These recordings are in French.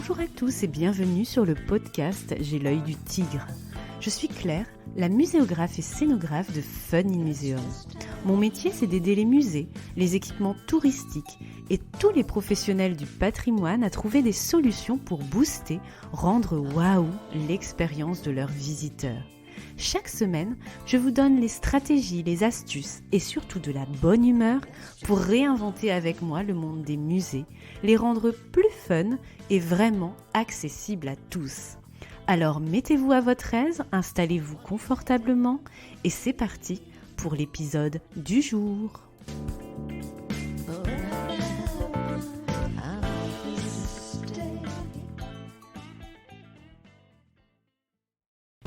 Bonjour à tous et bienvenue sur le podcast J'ai l'œil du tigre. Je suis Claire, la muséographe et scénographe de Fun in Museum. Mon métier, c'est d'aider les musées, les équipements touristiques et tous les professionnels du patrimoine à trouver des solutions pour booster, rendre waouh l'expérience de leurs visiteurs. Chaque semaine, je vous donne les stratégies, les astuces et surtout de la bonne humeur pour réinventer avec moi le monde des musées, les rendre plus fun et vraiment accessibles à tous. Alors mettez-vous à votre aise, installez-vous confortablement et c'est parti pour l'épisode du jour.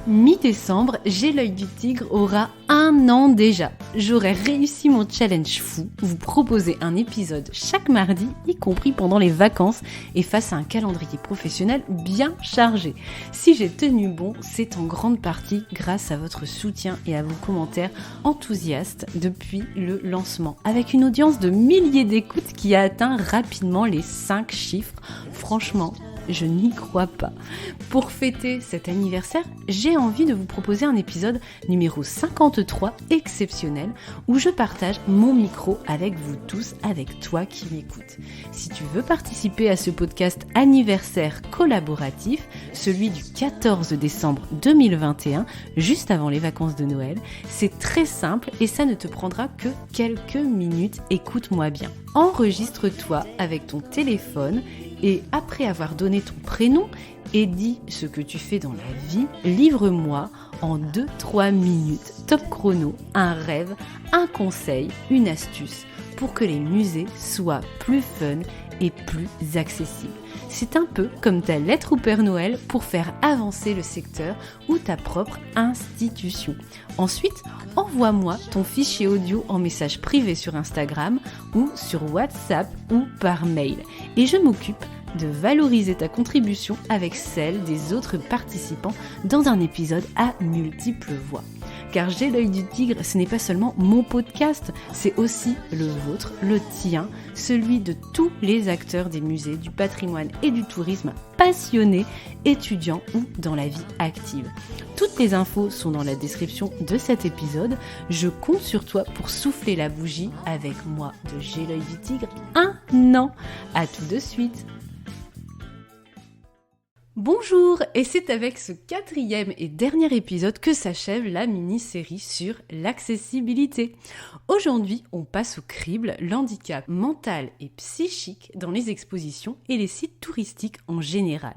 Mi-décembre, J'ai l'œil du tigre aura 1 an déjà. J'aurai réussi mon challenge fou, vous proposer un épisode chaque mardi, y compris pendant les vacances et face à un calendrier professionnel bien chargé. Si j'ai tenu bon, c'est en grande partie grâce à votre soutien et à vos commentaires enthousiastes depuis le lancement, avec une audience de milliers d'écoutes qui a atteint rapidement les 5 chiffres. Franchement, je n'y crois pas. Pour fêter cet anniversaire, j'ai envie de vous proposer un épisode numéro 53 exceptionnel où je partage mon micro avec vous tous, avec toi qui m'écoutes. Si tu veux participer à ce podcast anniversaire collaboratif, celui du 14 décembre 2021, juste avant les vacances de Noël, c'est très simple et ça ne te prendra que quelques minutes. Écoute-moi bien. Enregistre-toi avec ton téléphone et après avoir donné ton prénom et dit ce que tu fais dans la vie, livre-moi en 2-3 minutes, top chrono, un rêve, un conseil, une astuce pour que les musées soient plus fun et plus accessibles. C'est un peu comme ta lettre au Père Noël pour faire avancer le secteur ou ta propre institution. Ensuite, envoie-moi ton fichier audio en message privé sur Instagram ou sur WhatsApp ou par mail. Et je m'occupe de valoriser ta contribution avec celle des autres participants dans un épisode à multiples voix. Car J'ai l'œil du tigre, ce n'est pas seulement mon podcast, c'est aussi le vôtre, le tien, celui de tous les acteurs des musées, du patrimoine et du tourisme passionnés, étudiants ou dans la vie active. Toutes les infos sont dans la description de cet épisode. Je compte sur toi pour souffler la bougie avec moi de J'ai l'œil du tigre 1 an. À tout de suite. Bonjour, et c'est avec ce 4e et dernier épisode que s'achève la mini-série sur l'accessibilité. Aujourd'hui, on passe au crible, l'handicap mental et psychique dans les expositions et les sites touristiques en général.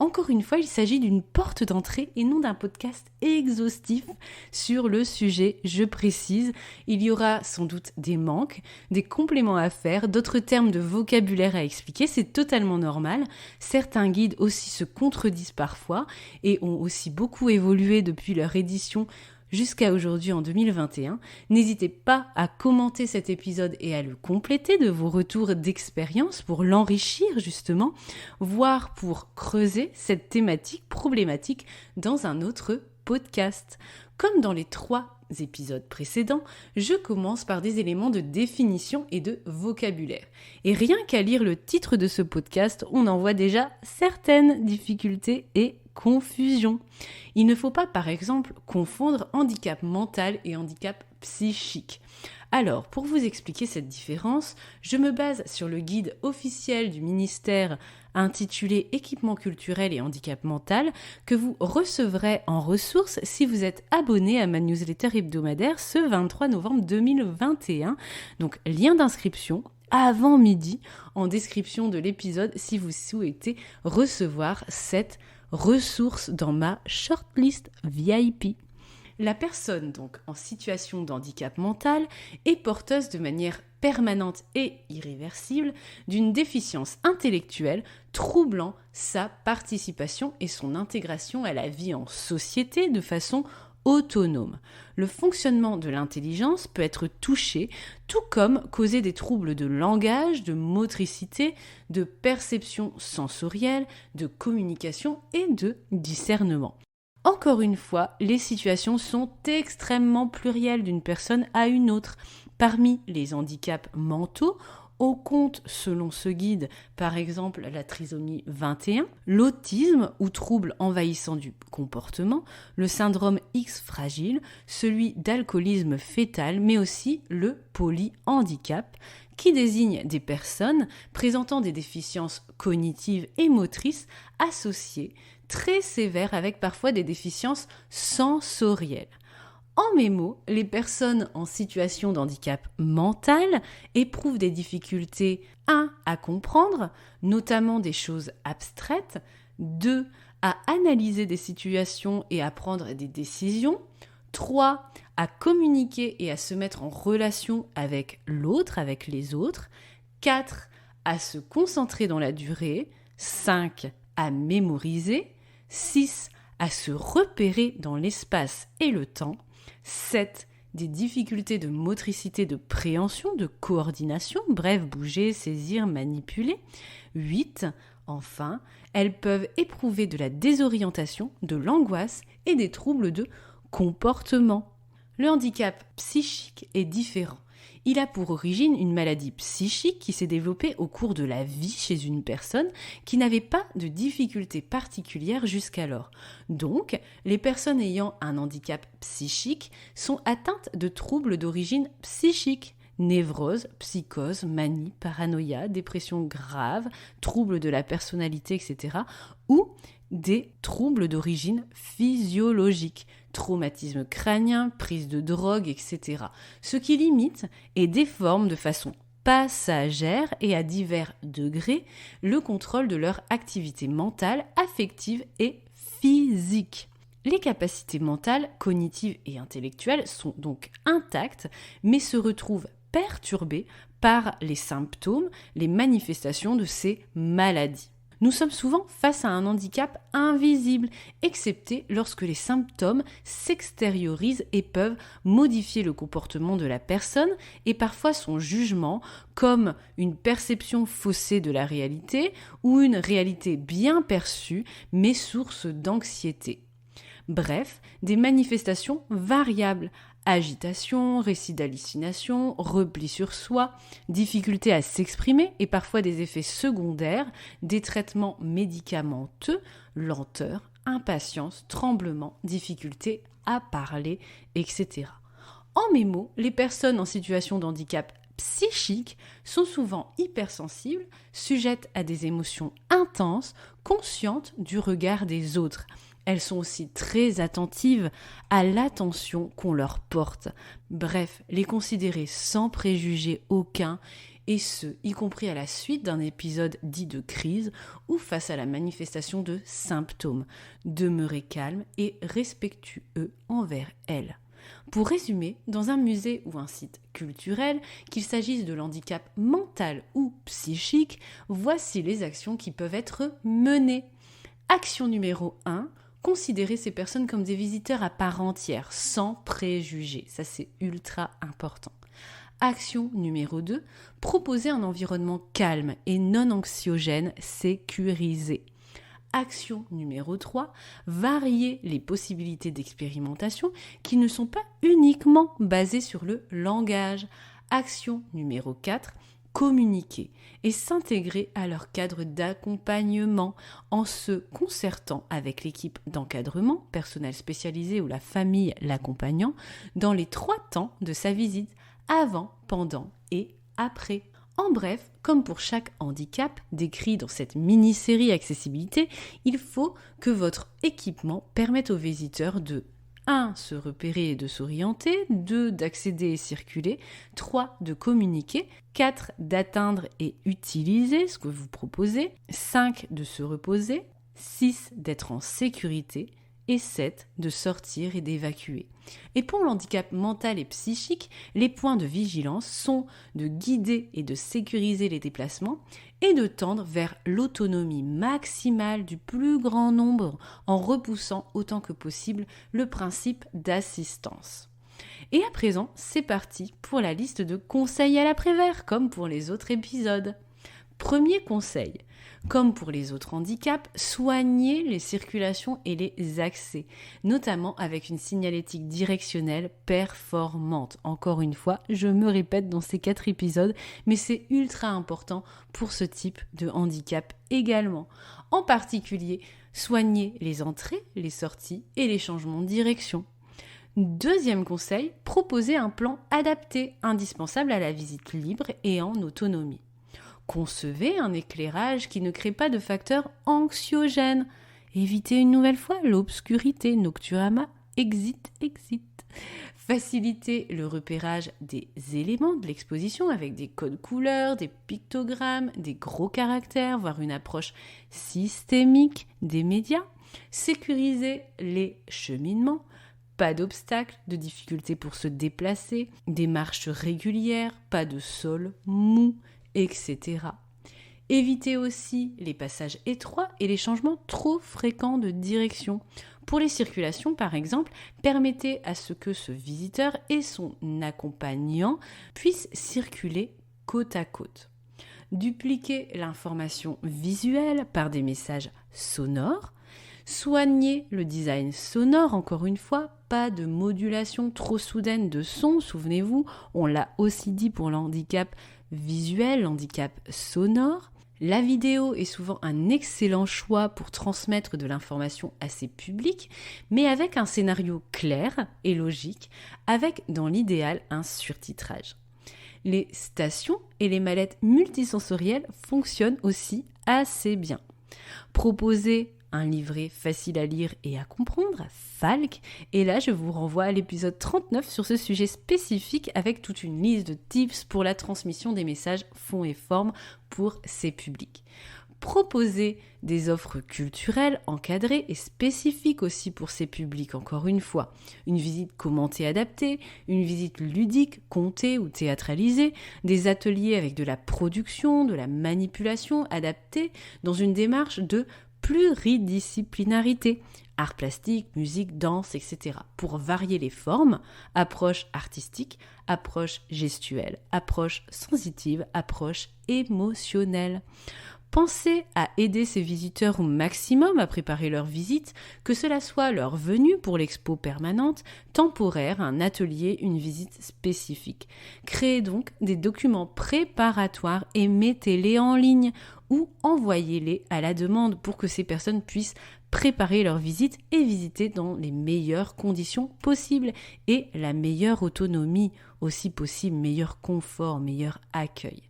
Encore une fois, il s'agit d'une porte d'entrée et non d'un podcast exhaustif sur le sujet, je précise. Il y aura sans doute des manques, des compléments à faire, d'autres termes de vocabulaire à expliquer, c'est totalement normal. Certains guides aussi se contredisent parfois et ont aussi beaucoup évolué depuis leur édition jusqu'à aujourd'hui en 2021. N'hésitez pas à commenter cet épisode et à le compléter de vos retours d'expérience pour l'enrichir justement, voire pour creuser cette thématique problématique dans un autre podcast. Comme dans les 3 épisodes précédents, je commence par des éléments de définition et de vocabulaire. Et rien qu'à lire le titre de ce podcast, on en voit déjà certaines difficultés et confusion. Il ne faut pas, par exemple, confondre handicap mental et handicap psychique. Alors, pour vous expliquer cette différence, je me base sur le guide officiel du ministère intitulé Équipement culturel et handicap mental que vous recevrez en ressources si vous êtes abonné à ma newsletter hebdomadaire ce 23 novembre 2021. Donc, lien d'inscription avant midi en description de l'épisode si vous souhaitez recevoir cette ressources dans ma shortlist VIP. La personne donc en situation de handicap mental est porteuse de manière permanente et irréversible d'une déficience intellectuelle troublant sa participation et son intégration à la vie en société de façon autonome. Le fonctionnement de l'intelligence peut être touché, tout comme causer des troubles de langage, de motricité, de perception sensorielle, de communication et de discernement. Encore une fois, les situations sont extrêmement plurielles d'une personne à une autre. Parmi les handicaps mentaux, au compte selon ce guide, par exemple la trisomie 21, l'autisme ou trouble envahissant du comportement, le syndrome X fragile, celui d'alcoolisme fœtal, mais aussi le polyhandicap, qui désigne des personnes présentant des déficiences cognitives et motrices associées, très sévères avec parfois des déficiences sensorielles. En mes mots, les personnes en situation de handicap mental éprouvent des difficultés 1. À comprendre, notamment des choses abstraites, 2. À analyser des situations et à prendre des décisions, 3. À communiquer et à se mettre en relation avec l'autre, avec les autres, 4. À se concentrer dans la durée, 5. À mémoriser, 6. À se repérer dans l'espace et le temps, 7. Des difficultés de motricité, de préhension, de coordination, bref, bouger, saisir, manipuler. 8. Enfin, elles peuvent éprouver de la désorientation, de l'angoisse et des troubles de comportement. Le handicap psychique est différent. Il a pour origine une maladie psychique qui s'est développée au cours de la vie chez une personne qui n'avait pas de difficultés particulières jusqu'alors. Donc, les personnes ayant un handicap psychique sont atteintes de troubles d'origine psychique. Névrose, psychose, manie, paranoïa, dépression grave, troubles de la personnalité, etc. ou des troubles d'origine physiologique, traumatisme crânien, prise de drogue, etc. Ce qui limite et déforme de façon passagère et à divers degrés le contrôle de leur activité mentale, affective et physique. Les capacités mentales, cognitives et intellectuelles sont donc intactes, mais se retrouvent perturbées par les symptômes, les manifestations de ces maladies. Nous sommes souvent face à un handicap invisible, excepté lorsque les symptômes s'extériorisent et peuvent modifier le comportement de la personne et parfois son jugement, comme une perception faussée de la réalité ou une réalité bien perçue mais source d'anxiété. Bref, des manifestations variables. Agitation, récit d'hallucination, repli sur soi, difficulté à s'exprimer et parfois des effets secondaires, des traitements médicamenteux, lenteur, impatience, tremblement, difficulté à parler, etc. En mes mots, les personnes en situation de handicap psychique sont souvent hypersensibles, sujettes à des émotions intenses, conscientes du regard des autres. Elles sont aussi très attentives à l'attention qu'on leur porte. Bref, les considérer sans préjugés aucun, et ce, y compris à la suite d'un épisode dit de crise ou face à la manifestation de symptômes. Demeurer calme et respectueux envers elles. Pour résumer, dans un musée ou un site culturel, qu'il s'agisse de handicap mental ou psychique, voici les actions qui peuvent être menées. Action numéro 1. Considérer ces personnes comme des visiteurs à part entière, sans préjugés. Ça, c'est ultra important. Action numéro 2. Proposer un environnement calme et non anxiogène, sécurisé. Action numéro 3. Varier les possibilités d'expérimentation qui ne sont pas uniquement basées sur le langage. Action numéro 4. Communiquer et s'intégrer à leur cadre d'accompagnement en se concertant avec l'équipe d'encadrement, personnel spécialisé ou la famille l'accompagnant dans les 3 temps de sa visite, avant, pendant et après. En bref, comme pour chaque handicap décrit dans cette mini-série accessibilité, il faut que votre équipement permette aux visiteurs de 1. Se repérer et de s'orienter, 2. D'accéder et circuler, 3. De communiquer, 4. D'atteindre et utiliser ce que vous proposez, 5. De se reposer, 6. D'être en sécurité et 7. De sortir et d'évacuer. Et pour l'handicap mental et psychique, les points de vigilance sont de guider et de sécuriser les déplacements et de tendre vers l'autonomie maximale du plus grand nombre en repoussant autant que possible le principe d'assistance. Et à présent, c'est parti pour la liste de conseils à l'après-vert, comme pour les autres épisodes. Premier conseil, comme pour les autres handicaps, soignez les circulations et les accès, notamment avec une signalétique directionnelle performante. Encore une fois, je me répète dans ces 4 épisodes, mais c'est ultra important pour ce type de handicap également. En particulier, soignez les entrées, les sorties et les changements de direction. Deuxième conseil, proposez un plan adapté, indispensable à la visite libre et en autonomie. Concevez un éclairage qui ne crée pas de facteurs anxiogènes. Évitez une nouvelle fois l'obscurité. Nocturama, exit. Facilitez le repérage des éléments de l'exposition avec des codes couleurs, des pictogrammes, des gros caractères, voire une approche systémique des médias. Sécurisez les cheminements. Pas d'obstacles, de difficultés pour se déplacer, des marches régulières, pas de sol mou, etc. Évitez aussi les passages étroits et les changements trop fréquents de direction. Pour les circulations, par exemple, permettez à ce que ce visiteur et son accompagnant puissent circuler côte à côte. Dupliquez l'information visuelle par des messages sonores. Soignez le design sonore, encore une fois, pas de modulation trop soudaine de son, souvenez-vous, on l'a aussi dit pour le handicap visuel, handicap sonore. La vidéo est souvent un excellent choix pour transmettre de l'information à ses publics, mais avec un scénario clair et logique, avec dans l'idéal un surtitrage. Les stations et les mallettes multisensorielles fonctionnent aussi assez bien. Proposez un livret facile à lire et à comprendre, Falk. Et là, je vous renvoie à l'épisode 39 sur ce sujet spécifique avec toute une liste de tips pour la transmission des messages fond et forme pour ces publics. Proposez des offres culturelles encadrées et spécifiques aussi pour ces publics, encore une fois. Une visite commentée adaptée, une visite ludique, contée ou théâtralisée, des ateliers avec de la production, de la manipulation adaptée dans une démarche de pluridisciplinarité, art plastique, musique, danse, etc. pour varier les formes, approche artistique, approche gestuelle, approche sensitive, approche émotionnelle. Pensez à aider ces visiteurs au maximum à préparer leur visite, que cela soit leur venue pour l'expo permanente, temporaire, un atelier, une visite spécifique. Créez donc des documents préparatoires et mettez-les en ligne ou envoyez-les à la demande pour que ces personnes puissent préparer leur visite et visiter dans les meilleures conditions possibles et la meilleure autonomie aussi possible, meilleur confort, meilleur accueil.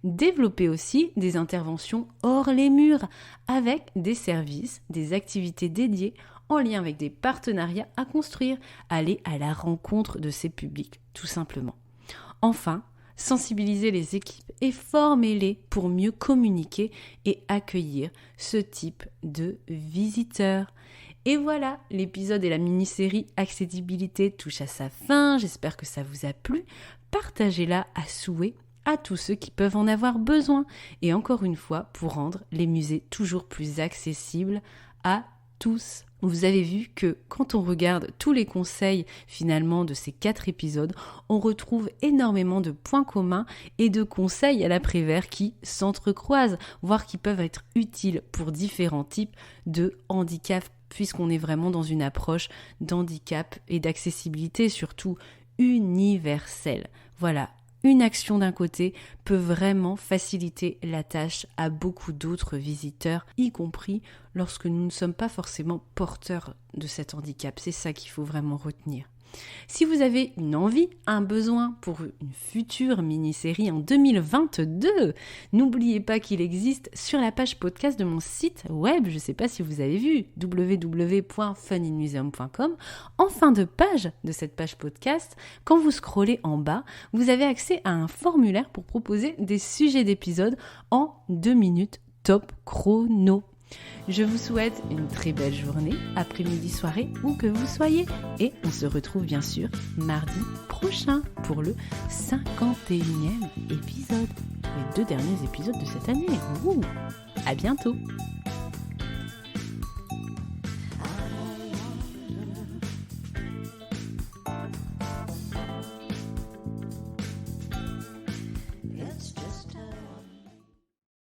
Développer aussi des interventions hors les murs avec des services, des activités dédiées en lien avec des partenariats à construire, aller à la rencontre de ces publics, tout simplement. Enfin, sensibiliser les équipes et formez-les pour mieux communiquer et accueillir ce type de visiteurs. Et voilà, l'épisode et la mini-série Accessibilité touchent à sa fin. J'espère que ça vous a plu. Partagez-la à souhait à tous ceux qui peuvent en avoir besoin. Et encore une fois, pour rendre les musées toujours plus accessibles à tous. Vous avez vu que quand on regarde tous les conseils finalement de ces 4 épisodes, on retrouve énormément de points communs et de conseils à l'après-vert qui s'entrecroisent, voire qui peuvent être utiles pour différents types de handicaps, puisqu'on est vraiment dans une approche d'handicap et d'accessibilité surtout universelle. Voilà. Une action d'un côté peut vraiment faciliter la tâche à beaucoup d'autres visiteurs, y compris lorsque nous ne sommes pas forcément porteurs de cet handicap. C'est ça qu'il faut vraiment retenir. Si vous avez une envie, un besoin pour une future mini-série en 2022, n'oubliez pas qu'il existe sur la page podcast de mon site web, je ne sais pas si vous avez vu, www.funinmuseum.com. En fin de page de cette page podcast, quand vous scrollez en bas, vous avez accès à un formulaire pour proposer des sujets d'épisodes en 2 minutes top chrono. Je vous souhaite une très belle journée, après-midi, soirée, où que vous soyez. Et on se retrouve bien sûr mardi prochain pour le 51e épisode. Les 2 derniers épisodes de cette année. À bientôt!